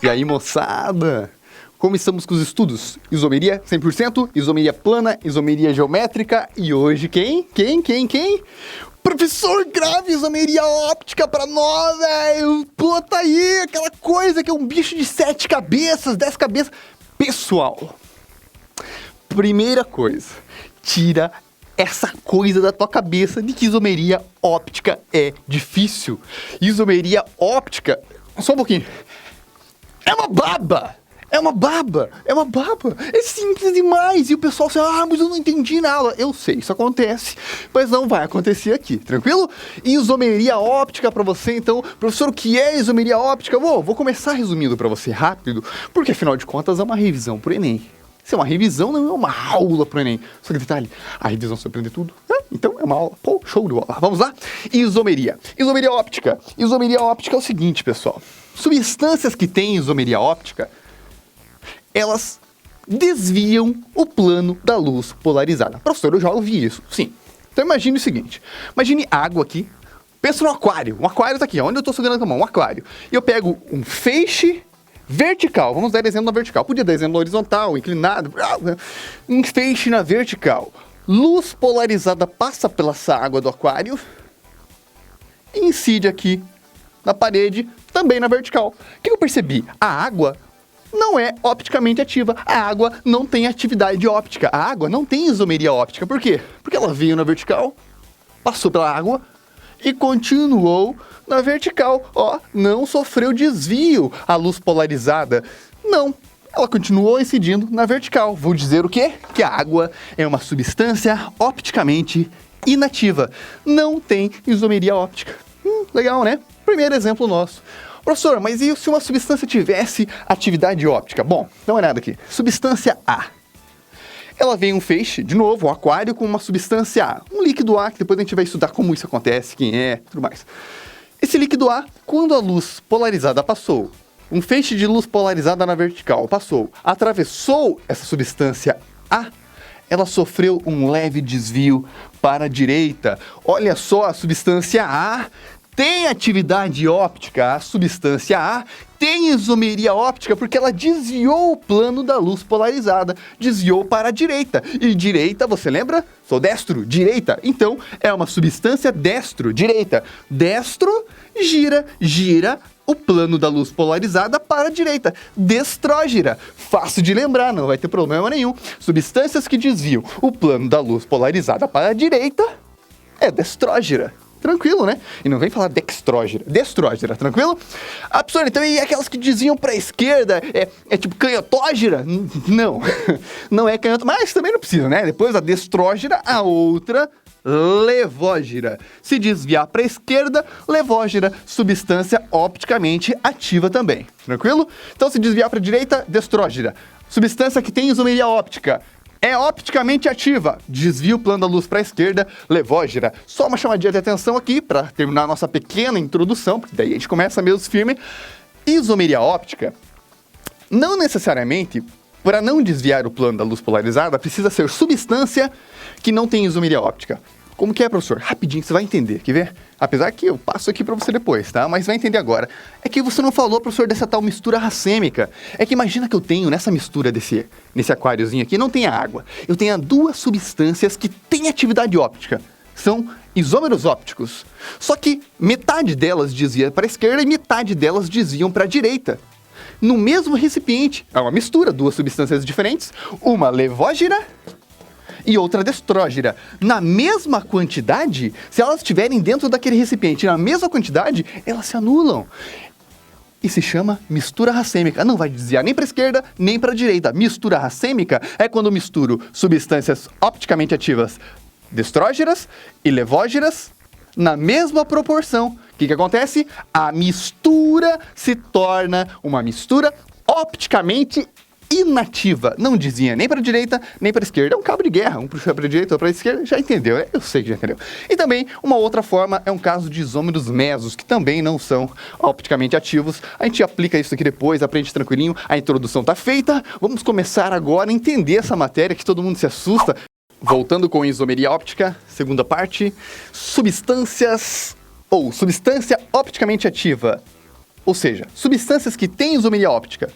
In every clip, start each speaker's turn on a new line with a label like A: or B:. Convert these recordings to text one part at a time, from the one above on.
A: E aí, moçada? Como estamos com os estudos? Isomeria 100%, isomeria plana, isomeria geométrica e hoje quem? Professor Grave, isomeria óptica pra nós, velho! Pô, tá aí, aquela coisa que é um bicho de 7 cabeças, 10 cabeças. Pessoal, primeira coisa, tira essa coisa da tua cabeça de que isomeria óptica é difícil. Isomeria óptica, só um pouquinho, é uma baba! É simples demais. E o pessoal fala, mas eu não entendi na aula. Eu sei, isso acontece, mas não vai acontecer aqui, tranquilo? Isomeria óptica pra você, então, professor, o que é isomeria óptica? Vou começar resumindo pra você rápido, porque afinal de contas é uma revisão pro Enem. Se é uma revisão, não é uma aula pro Enem. Só que detalhe, a revisão você aprende tudo. Então é uma aula. Pô, show de bola. Vamos lá? Isomeria. Isomeria óptica. Isomeria óptica é o seguinte, pessoal. Substâncias que têm isomeria óptica, elas desviam o plano da luz polarizada. Professor, eu já ouvi isso. Sim. Então imagine o seguinte. Imagine água aqui. Pensa no aquário. Um aquário tá aqui, onde eu tô segurando com a mão. Um aquário. E eu pego um feixe vertical. Vamos dar exemplo na vertical. Podia dar exemplo na horizontal, inclinado. Um feixe na vertical. Luz polarizada passa pela essa água do aquário e incide aqui na parede, também na vertical. O que eu percebi? A água não é opticamente ativa. A água não tem atividade óptica. A água não tem isomeria óptica. Por quê? Porque ela veio na vertical, passou pela água e continuou na vertical. Ó, não sofreu desvio a luz polarizada. Não, ela continuou incidindo na vertical. Vou dizer o quê? Que a água é uma substância opticamente inativa. Não tem isomeria óptica. Legal, né? Primeiro exemplo nosso. Professor, mas e se uma substância tivesse atividade óptica? Bom, não é nada aqui. Substância A. Ela vem um feixe, de novo, um aquário com uma substância A. Um líquido A, que depois a gente vai estudar como isso acontece, quem é, tudo mais. Esse líquido A, quando a luz polarizada passou, um feixe de luz polarizada na vertical passou, atravessou essa substância A, ela sofreu um leve desvio para a direita. Olha só, a substância A tem atividade óptica, a substância A tem isomeria óptica porque ela desviou o plano da luz polarizada, desviou para a direita. E direita, você lembra? Sou destro, direita. Então, é uma substância destro-direita. Destro gira o plano da luz polarizada para a direita. Destrógira. Fácil de lembrar, não vai ter problema nenhum. Substâncias que desviam o plano da luz polarizada para a direita é destrógira. Tranquilo, né? E não vem falar destrógira, tranquilo? Ah, professor, então e aquelas que desviam para a esquerda, é tipo canhotógira? Não, não é canhotógira, mas também não precisa, né? Depois da destrógira, a outra levógira. Se desviar para a esquerda, levógira, substância opticamente ativa também, tranquilo? Então se desviar para a direita, destrógira. Substância que tem isomeria óptica. É opticamente ativa, desvia o plano da luz para a esquerda, levógira. Só uma chamadinha de atenção aqui para terminar a nossa pequena introdução, porque daí a gente começa mesmo firme. Isomeria óptica, não necessariamente, para não desviar o plano da luz polarizada, precisa ser substância que não tem isomeria óptica. Como que é, professor? Rapidinho, você vai entender, quer ver? Apesar que eu passo aqui pra você depois, tá? Mas vai entender agora. É que você não falou, professor, dessa tal mistura racêmica. É que imagina que eu tenho nessa mistura nesse aquáriozinho aqui, não tem água. Eu tenho duas substâncias que têm atividade óptica. São isômeros ópticos. Só que metade delas desvia para a esquerda e metade delas desviam para a direita. No mesmo recipiente. É uma mistura, duas substâncias diferentes. Uma levógira e outra destrógira. Na mesma quantidade, se elas estiverem dentro daquele recipiente na mesma quantidade, elas se anulam. E se chama mistura racêmica. Não vai desviar nem para a esquerda, nem para a direita. Mistura racêmica é quando eu misturo substâncias opticamente ativas destrógeras e levógeras na mesma proporção. O que acontece? A mistura se torna uma mistura opticamente inativa. Não desvia nem para a direita, nem para a esquerda. É um cabo de guerra. Um puxa para a direita ou para a esquerda. Já entendeu, né? Eu sei que já entendeu. E também, uma outra forma é um caso de isômeros mesos, que também não são opticamente ativos. A gente aplica isso aqui depois, aprende tranquilinho. A introdução tá feita. Vamos começar agora a entender essa matéria que todo mundo se assusta. Voltando com isomeria óptica, segunda parte. Substâncias ou substância opticamente ativa. Ou seja, substâncias que têm isomeria óptica.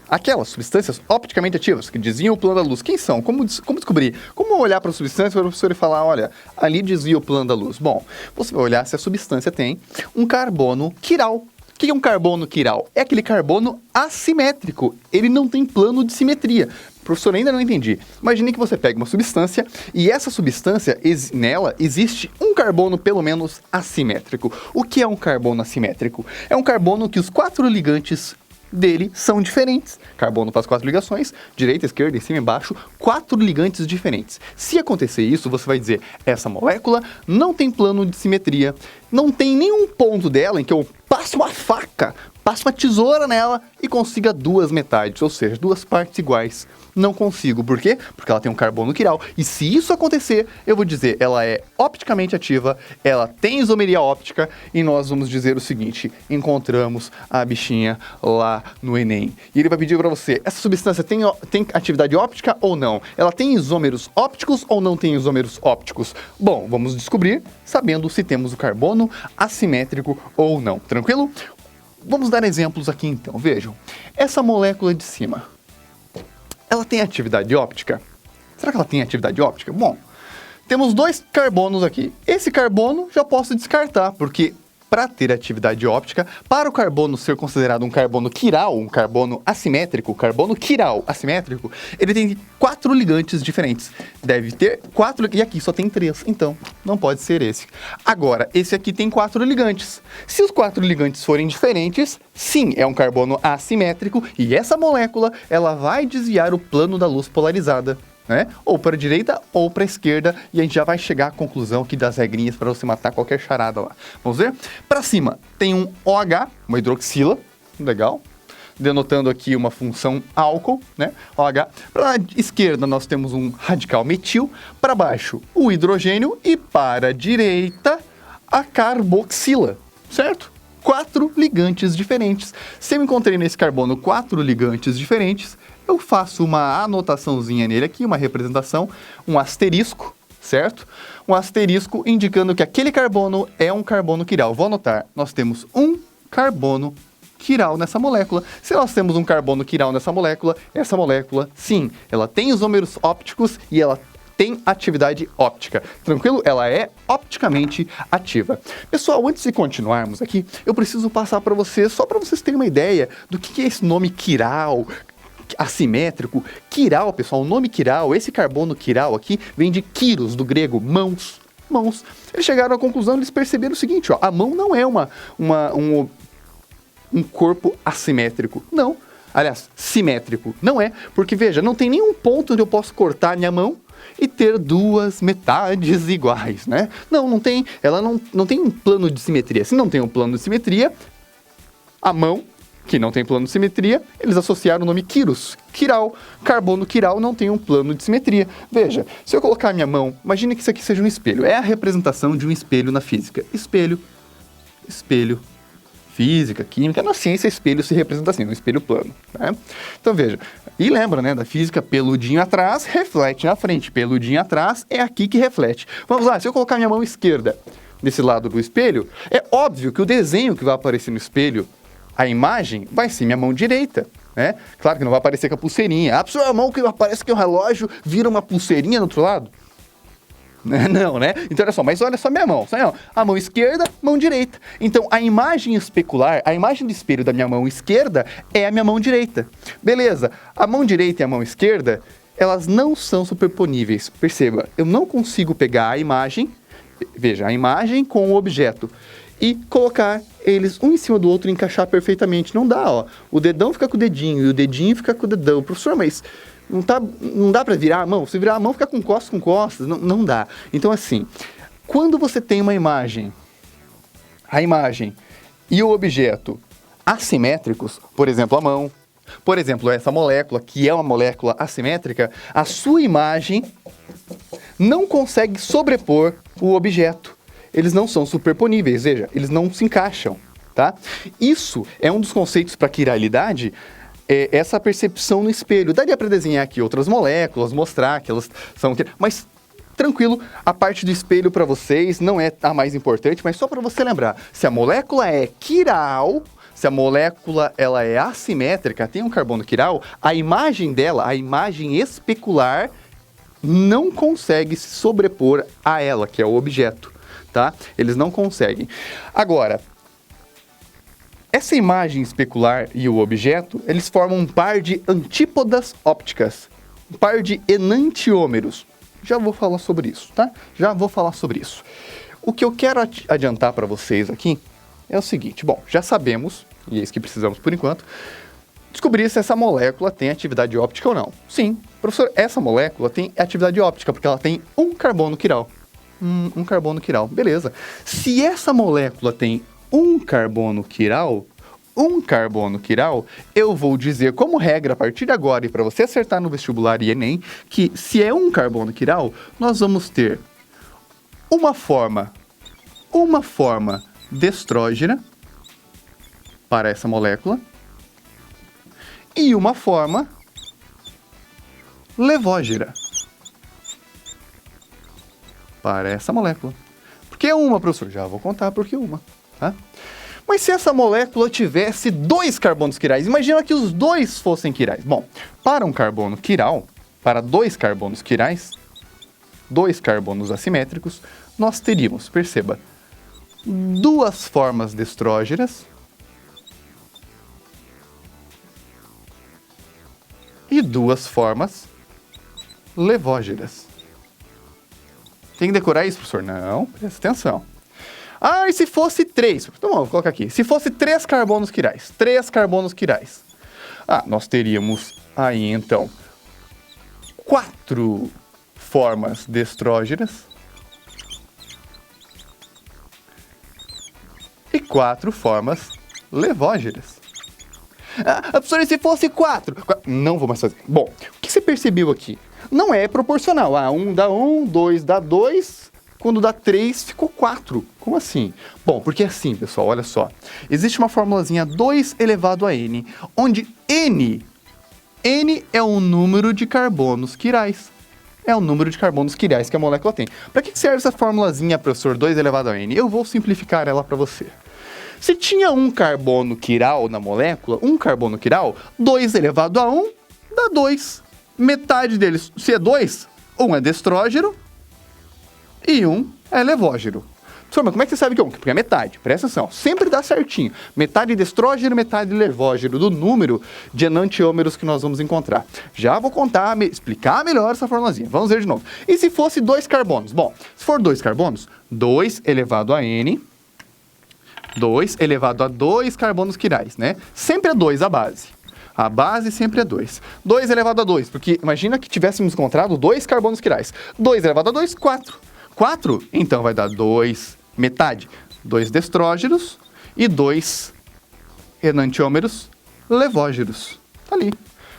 A: Aquelas substâncias opticamente ativas, que desviam o plano da luz. Quem são? Como descobrir? Como olhar para a substância para o professor e falar, olha, ali desvia o plano da luz? Bom, você vai olhar se a substância tem um carbono quiral. O que é um carbono quiral? É aquele carbono assimétrico. Ele não tem plano de simetria. Professor, ainda não entendi. Imagine que você pega uma substância e essa substância, nela existe um carbono pelo menos assimétrico. O que é um carbono assimétrico? É um carbono que os 4 ligantes dele são diferentes. Carbono para as 4 ligações, direita, esquerda, em cima e embaixo, 4 ligantes diferentes. Se acontecer isso, você vai dizer, essa molécula não tem plano de simetria, não tem nenhum ponto dela em que eu passo uma faca, passo uma tesoura nela e consiga 2 metades, ou seja, 2 partes iguais. Não consigo. Por quê? Porque ela tem um carbono quiral. E se isso acontecer, eu vou dizer, ela é opticamente ativa, ela tem isomeria óptica, e nós vamos dizer o seguinte, encontramos a bichinha lá no Enem. E ele vai pedir para você, essa substância tem atividade óptica ou não? Ela tem isômeros ópticos ou não tem isômeros ópticos? Bom, vamos descobrir sabendo se temos o carbono assimétrico ou não. Tranquilo? Vamos dar exemplos aqui então. Vejam, essa molécula de cima, ela tem atividade óptica? Será que ela tem atividade óptica? Bom, temos 2 carbonos aqui. Esse carbono já posso descartar, porque para ter atividade óptica, para o carbono ser considerado um carbono quiral, um carbono assimétrico, carbono quiral assimétrico, ele tem 4 ligantes diferentes. Deve ter 4, e aqui só tem 3, então não pode ser esse. Agora, esse aqui tem 4 ligantes. Se os 4 ligantes forem diferentes, sim, é um carbono assimétrico, e essa molécula, ela vai desviar o plano da luz polarizada, né? Ou para a direita ou para a esquerda, e a gente já vai chegar à conclusão aqui das regrinhas para você matar qualquer charada lá. Vamos ver? Para cima tem um OH, uma hidroxila, legal, denotando aqui uma função álcool, né? OH. Para a esquerda nós temos um radical metil, para baixo o hidrogênio e para a direita a carboxila, certo? 4 ligantes diferentes. Se eu encontrei nesse carbono 4 ligantes diferentes, eu faço uma anotaçãozinha nele aqui, uma representação, um asterisco, certo? Um asterisco indicando que aquele carbono é um carbono quiral. Vou anotar, nós temos um carbono quiral nessa molécula. Se nós temos um carbono quiral nessa molécula, essa molécula, sim, ela tem isômeros ópticos e ela tem atividade óptica. Tranquilo? Ela é opticamente ativa. Pessoal, antes de continuarmos aqui, eu preciso passar para vocês, só para vocês terem uma ideia do que é esse nome quiral, assimétrico. Quiral, pessoal, o nome quiral, esse carbono quiral aqui, vem de quiros, do grego, mãos. Mãos. Eles chegaram à conclusão, eles perceberam o seguinte, ó, a mão não é um corpo assimétrico. Não. Aliás, simétrico. Não é. Porque, veja, não tem nenhum ponto onde eu posso cortar a minha mão e ter 2 metades iguais, né? Não tem. Ela não tem um plano de simetria. Se não tem um plano de simetria, a mão, que não tem plano de simetria, eles associaram o nome quiros, quiral. Carbono quiral não tem um plano de simetria. Veja, se eu colocar a minha mão, imagine que isso aqui seja um espelho. É a representação de um espelho na física. Espelho, espelho. Física, química, na ciência espelho se representa assim, um espelho plano, né? Então veja, e lembra, né, da física, peludinho atrás, reflete na frente, peludinho atrás, é aqui que reflete. Vamos lá, se eu colocar minha mão esquerda desse lado do espelho, é óbvio que o desenho que vai aparecer no espelho, a imagem, vai ser minha mão direita, né? Claro que não vai aparecer com a pulseirinha. A sua mão que aparece que o relógio vira uma pulseirinha do outro lado? Não, né? Então, olha só, mas olha só minha mão. A mão esquerda, mão direita. Então, a imagem especular, a imagem do espelho da minha mão esquerda é a minha mão direita. Beleza, a mão direita e a mão esquerda, elas não são superponíveis. Perceba, eu não consigo pegar a imagem, veja, a imagem com o objeto e colocar eles um em cima do outro e encaixar perfeitamente. Não dá, ó. O dedão fica com o dedinho e o dedinho fica com o dedão. Professor, mas não dá para virar a mão? Se virar a mão, fica com costas, não dá. Então, assim, quando você tem uma imagem, a imagem e o objeto assimétricos, por exemplo, a mão, por exemplo, essa molécula, que é uma molécula assimétrica, a sua imagem não consegue sobrepor o objeto. Eles não são superponíveis, veja, eles não se encaixam, tá? Isso é um dos conceitos para quiralidade, essa percepção no espelho. Daria para desenhar aqui outras moléculas, mostrar que elas são... Mas, tranquilo, a parte do espelho para vocês não é a mais importante, mas só para você lembrar. Se a molécula é quiral, se a molécula ela é assimétrica, tem um carbono quiral, a imagem dela, a imagem especular, não consegue se sobrepor a ela, que é o objeto, tá? Eles não conseguem. Agora, essa imagem especular e o objeto, eles formam um par de antípodas ópticas, um par de enantiômeros. Já vou falar sobre isso, tá? Já vou falar sobre isso. O que eu quero adiantar para vocês aqui é o seguinte. Bom, já sabemos, e é isso que precisamos por enquanto, descobrir se essa molécula tem atividade óptica ou não. Sim, professor, essa molécula tem atividade óptica porque ela tem um carbono quiral. Um carbono quiral, beleza. Se essa molécula tem um carbono quiral, eu vou dizer como regra a partir de agora e para você acertar no vestibular e Enem, que se é um carbono quiral, nós vamos ter uma forma destrógena para essa molécula e uma forma levógera para essa molécula. Por que uma, professor? Já vou contar por que uma, tá? Mas se essa molécula tivesse dois carbonos quirais, imagina que os dois fossem quirais. Bom, para um carbono quiral, para dois carbonos quirais, dois carbonos assimétricos, nós teríamos, perceba, duas formas destrógenas e duas formas levógeras. Tem que decorar isso, professor? Não, presta atenção. Ah, e se fosse três? Então, vou colocar aqui. Se fosse três carbonos quirais. Ah, nós teríamos aí, então, quatro formas destrógenas e quatro formas levógeras. Ah, professor, e se fosse quatro? Não vou mais fazer. Bom, o que você percebeu aqui? Não é proporcional. Ah, 1 dá 1, 2 dá 2... Quando dá 3, ficou 4. Como assim? Bom, porque assim, pessoal, olha só. Existe uma formulazinha 2 elevado a n, onde n é o número de carbonos quirais. É o número de carbonos quirais que a molécula tem. Para que serve essa formulazinha, professor, 2 elevado a n? Eu vou simplificar ela para você. Se tinha um carbono quiral na molécula, 2 elevado a 1 dá 2. Metade deles, se é 2, um é destrógeno, e um é levógeno. Professor, mas como é que você sabe que é um? Porque é metade. Presta atenção. Sempre dá certinho. Metade destrógeno, metade levógeno do número de enantiômeros que nós vamos encontrar. Já vou contar, explicar melhor essa formulazinha. Vamos ver de novo. E se fosse dois carbonos? Bom, se for dois carbonos, 2 elevado a n, 2 elevado a 2 carbonos quirais, né? Sempre é 2 a base. A base sempre é 2. 2 elevado a 2, porque imagina que tivéssemos encontrado 2 carbonos quirais. 2 elevado a 2, 4. 4, então vai dar 2, metade, 2 destrógenos e 2 enantiômeros levógenos. Tá ali.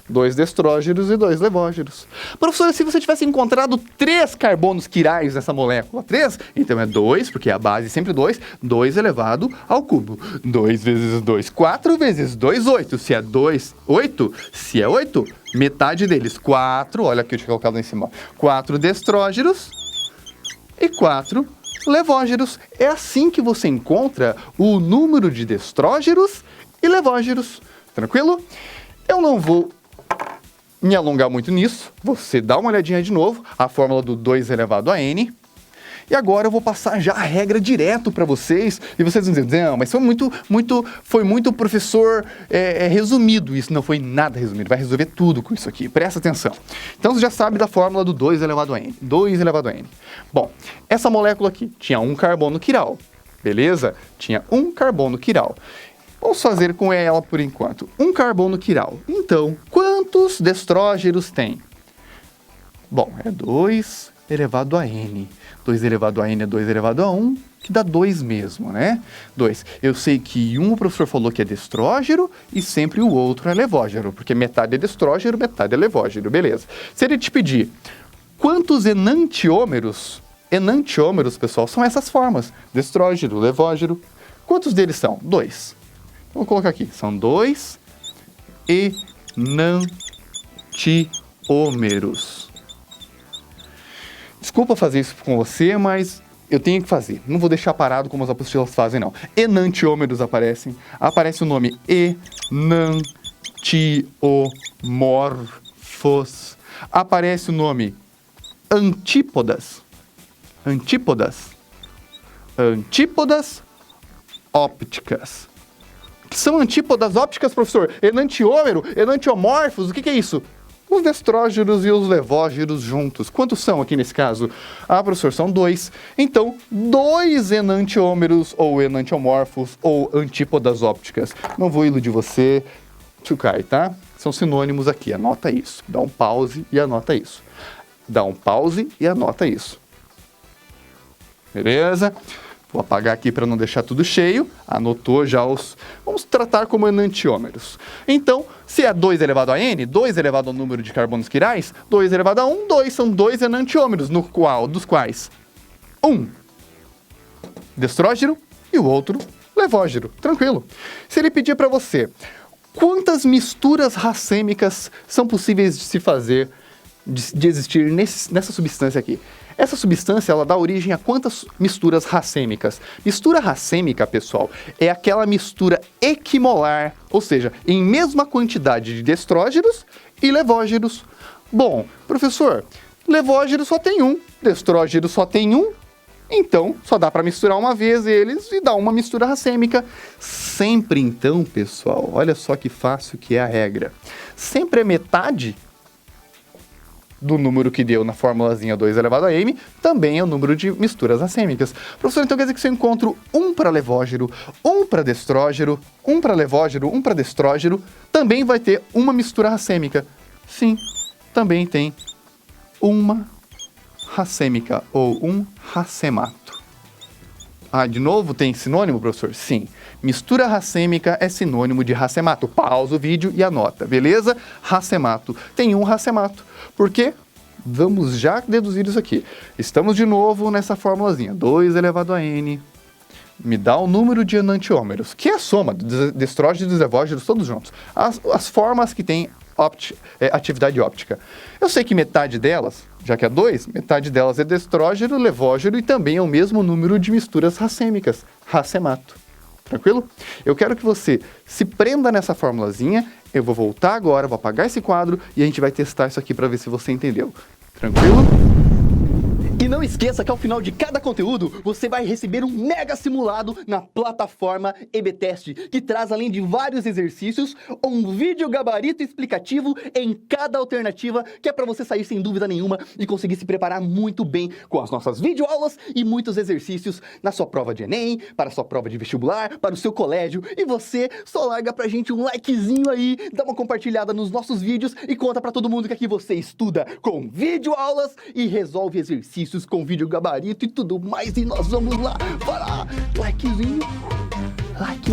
A: 2 destrógenos e 2 levógenos. Professor, se você tivesse encontrado 3 carbonos quirais nessa molécula, 3, então é 2, porque a base é sempre 2, 2 elevado ao cubo. 2 vezes 2, 4 vezes 2, 8. Se é 2, 8. Se é 8, metade deles, 4, olha aqui, eu tinha colocado lá em cima, 4 destrógenos e 4 levógenos. É assim que você encontra o número de destrógenos e levógenos. Tranquilo? Eu não vou me alongar muito nisso. Você dá uma olhadinha de novo, a fórmula do 2 elevado a n. E agora eu vou passar já a regra direto para vocês. E vocês vão dizer, não, mas foi muito professor resumido isso. Não foi nada resumido, vai resolver tudo com isso aqui. Presta atenção. Então você já sabe da fórmula do 2 elevado a n. 2 elevado a n. Bom, essa molécula aqui tinha um carbono quiral. Beleza? Tinha um carbono quiral. Vamos fazer com ela por enquanto. Um carbono quiral. Então, quantos destrógenos tem? Bom, é 2 elevado a n. 2 elevado a n é 2 elevado a 1, que dá 2 mesmo, né? 2. Eu sei que um o professor falou que é destrógeno e sempre o outro é levógeno, porque metade é destrógeno, metade é levógeno, beleza. Se ele te pedir quantos enantiômeros, pessoal, são essas formas, destrógeno, levógeno, quantos deles são? 2. Vou colocar aqui, são 2 enantiômeros. Desculpa fazer isso com você, mas eu tenho que fazer. Não vou deixar parado como as apostilas fazem, não. Enantiômeros aparecem. Aparece o nome enantiomorfos. Aparece o nome antípodas. Antípodas. Antípodas ópticas. O que são antípodas ópticas, professor? Enantiômero, enantiomorfos, o que é isso? Os destrógeros e os levógeros juntos. Quantos são aqui nesse caso? Ah, professor, são 2. Então, 2 enantiômeros ou enantiomorfos ou antípodas ópticas. Não vou iludir você, Tchukai, tá? São sinônimos aqui, anota isso. Dá um pause e anota isso. Dá um pause e anota isso. Beleza? Vou apagar aqui para não deixar tudo cheio. Anotou já os... Vamos tratar como enantiômeros. Então, se é 2 elevado a n, 2 elevado ao número de carbonos quirais, 2 elevado a 1, 2 são 2 enantiômeros, dos quais 1 destrógeno e o outro levógeno. Tranquilo. Se ele pedir para você quantas misturas racêmicas são possíveis de se fazer, de existir nessa substância aqui? Essa substância, ela dá origem a quantas misturas racêmicas? Mistura racêmica, pessoal, é aquela mistura equimolar, ou seja, em mesma quantidade de destrógenos e levógenos. Bom, professor, levógeno só tem um, destrógeno só tem um, então só dá para misturar uma vez eles e dar uma mistura racêmica. Sempre então, pessoal, olha só que fácil que é a regra. Sempre é metade do número que deu na formulazinha 2 elevado a m, também é o número de misturas racêmicas. Professor, então quer dizer que se eu encontro 1 para levógeno, 1 para destrógeno, 1 para levógeno, 1 para destrógeno, também vai ter uma mistura racêmica. Sim, também tem uma racêmica, ou um racemato. Ah, de novo tem sinônimo, professor? Sim. Mistura racêmica é sinônimo de racemato. Pausa o vídeo e anota, beleza? Racemato. Tem um racemato. Por quê? Vamos já deduzir isso aqui. Estamos de novo nessa formulazinha. 2 elevado a n. Me dá o número de enantiômeros, que é a soma dos destrógenos e levógenos todos juntos. As formas que têm atividade óptica. Eu sei que metade delas, já que é 2, metade delas é destrógeno, levógeno e também é o mesmo número de misturas racêmicas. Racemato. Tranquilo? Eu quero que você se prenda nessa formulazinha. Eu vou voltar agora, vou apagar esse quadro e a gente vai testar isso aqui para ver se você entendeu. Tranquilo? E não esqueça que ao final de cada conteúdo, você vai receber um mega simulado na plataforma EBTest, que traz, além de vários exercícios, um vídeo gabarito explicativo em cada alternativa, que é para você sair sem dúvida nenhuma e conseguir se preparar muito bem com as nossas videoaulas e muitos exercícios na sua prova de Enem, para a sua prova de vestibular, para o seu colégio. E você só larga pra gente um likezinho aí, dá uma compartilhada nos nossos vídeos e conta pra todo mundo que aqui você estuda com videoaulas e resolve exercícios com vídeo gabarito e tudo mais. E nós vamos lá para likezinho, like.